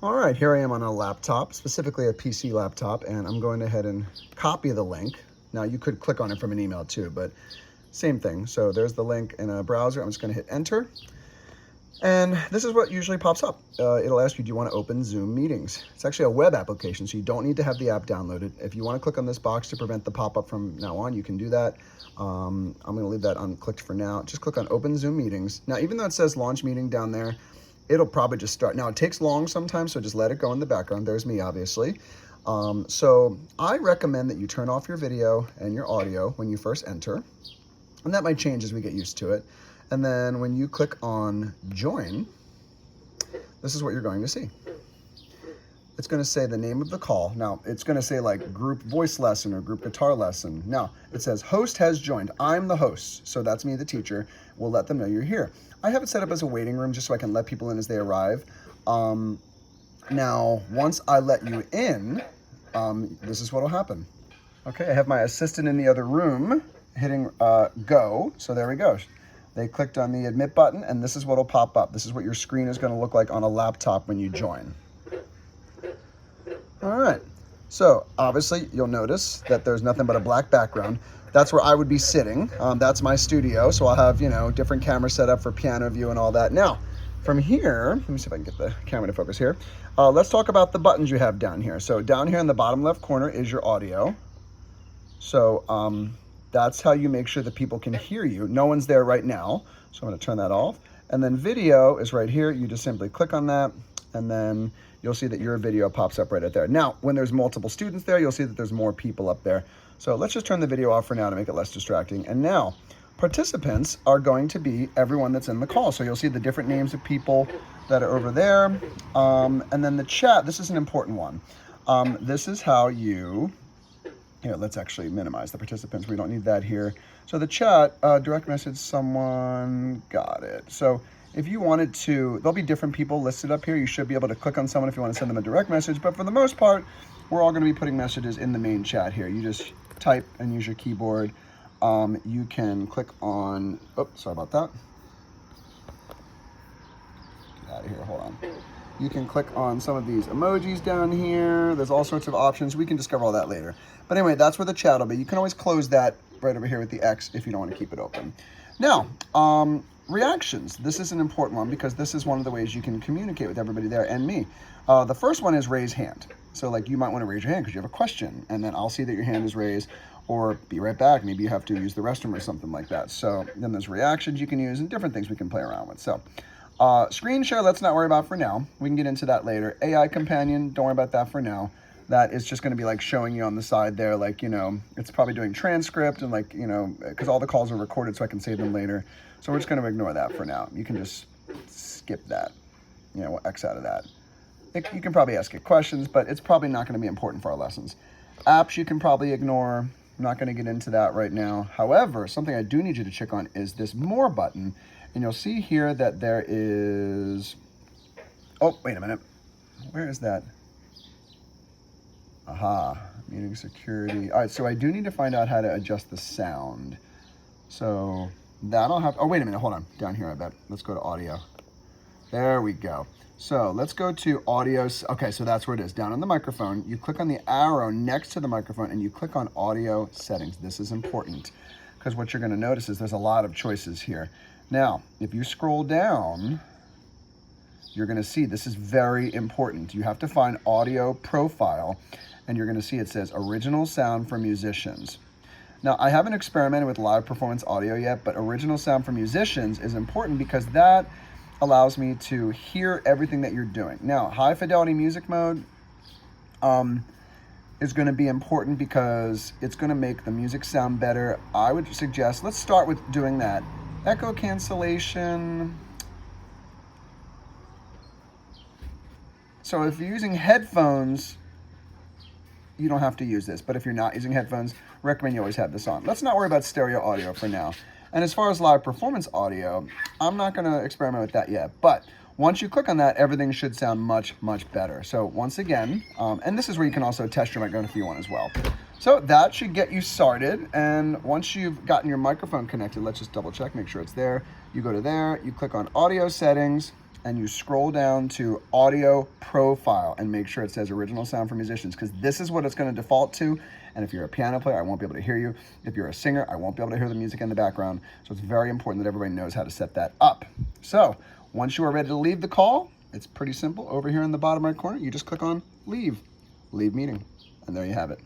All right, here I am on a laptop, specifically a PC laptop, and I'm going ahead and copy the link. Now you could click on it from an email too, but same thing. So there's the link in a browser. I'm just going to hit enter. And this is what usually pops up. It'll ask you, do you want to open Zoom meetings? It's actually a web application, so you don't need to have the app downloaded. If you want to click on this box to prevent the pop-up from now on, you can do that. I'm going to leave that unclicked for now. Just click on open Zoom meetings. Now, even though it says launch meeting down there, it'll probably just start. Now, it takes long sometimes, so just let it go in the background. There's me, obviously. So I recommend that you turn off your video and your audio when you first enter. And that might change as we get used to it. And then when you click on join, this is what you're going to see. It's going to say the name of the call. Now, it's going to say like group voice lesson or group guitar lesson. Now, it says host has joined. I'm the host. So that's me, the teacher. We'll let them know you're here. I have it set up as a waiting room just so I can let people in as they arrive. Now, once I let you in, this is what will happen. Okay, I have my assistant in the other room hitting go. So there we go. They clicked on the admit button, and this is what will pop up. This is what your screen is going to look like on a laptop when you join. All right. So obviously, you'll notice that there's nothing but a black background. That's where I would be sitting. That's my studio. So I'll have, different camera set up for piano view and all that. Now, from here, let me see if I can get the camera to focus here. Let's talk about the buttons you have down here. So down here in the bottom left corner is your audio. So that's how you make sure that people can hear you. No one's there right now, so I'm going to turn that off. And then video is right here. You just simply click on that, and then you'll see that your video pops up right up there. Now, when there's multiple students there, you'll see that there's more people up there. So let's just turn the video off for now to make it less distracting. And now, participants are going to be everyone that's in the call. So you'll see the different names of people that are over there. And then the chat, this is an important one. This is how you... Here, let's actually minimize the participants. We don't need that here. So the chat, direct message someone, got it. So if you wanted to, there'll be different people listed up here. You should be able to click on someone if you want to send them a direct message. But for the most part, we're all going to be putting messages in the main chat here. You just type and use your keyboard. You can click on, sorry about that. Get out of here, hold on. You can click on some of these emojis down here. There's all sorts of options. We can discover all that later. But anyway, that's where the chat will be. You can always close that right over here with the X if you don't want to keep it open. Now, reactions. This is an important one because this is one of the ways you can communicate with everybody there and me. The first one is raise hand. So like you might want to raise your hand because you have a question, and then I'll see that your hand is raised, or be right back. Maybe you have to use the restroom or something like that. So then there's reactions you can use and different things we can play around with. So screen share, let's not worry about for now. We can get into that later. AI companion, don't worry about that for now. That is just going to be like showing you on the side there, like, it's probably doing transcript and like, because all the calls are recorded so I can save them later. So we're just going to ignore that for now. You can just skip that, we'll X out of that. You can probably ask it questions, but it's probably not going to be important for our lessons. Apps you can probably ignore. I'm not going to get into that right now. However, something I do need you to check on is this more button. And you'll see here that there is, oh, wait a minute. Where is that? Aha, muting security. All right, so I do need to find out how to adjust the sound. So that'll have, oh, wait a minute, hold on. Down here, I bet. Let's go to audio. There we go. So let's go to audio. Okay, so that's where it is. Down on the microphone, you click on the arrow next to the microphone and you click on audio settings. This is important because what you're gonna notice is there's a lot of choices here. Now, if you scroll down, you're gonna see this is very important. You have to find audio profile, and you're gonna see it says original sound for musicians. Now, I haven't experimented with live performance audio yet, but original sound for musicians is important because that allows me to hear everything that you're doing. Now, high fidelity music mode is gonna be important because it's gonna make the music sound better. I would suggest, let's start with doing that. Echo cancellation. So if you're using headphones, you don't have to use this. But if you're not using headphones, recommend you always have this on. Let's not worry about stereo audio for now. And as far as live performance audio, I'm not going to experiment with that yet. But once you click on that, everything should sound much, much better. So once again, and this is where you can also test your microphone if you want as well. So that should get you started. And once you've gotten your microphone connected, let's just double check, make sure it's there. You go to there, you click on audio settings, and you scroll down to audio profile and make sure it says original sound for musicians, because this is what it's going to default to. And if you're a piano player, I won't be able to hear you. If you're a singer, I won't be able to hear the music in the background. So it's very important that everybody knows how to set that up. So once you are ready to leave the call, it's pretty simple. Over here in the bottom right corner, you just click on leave meeting, and there you have it.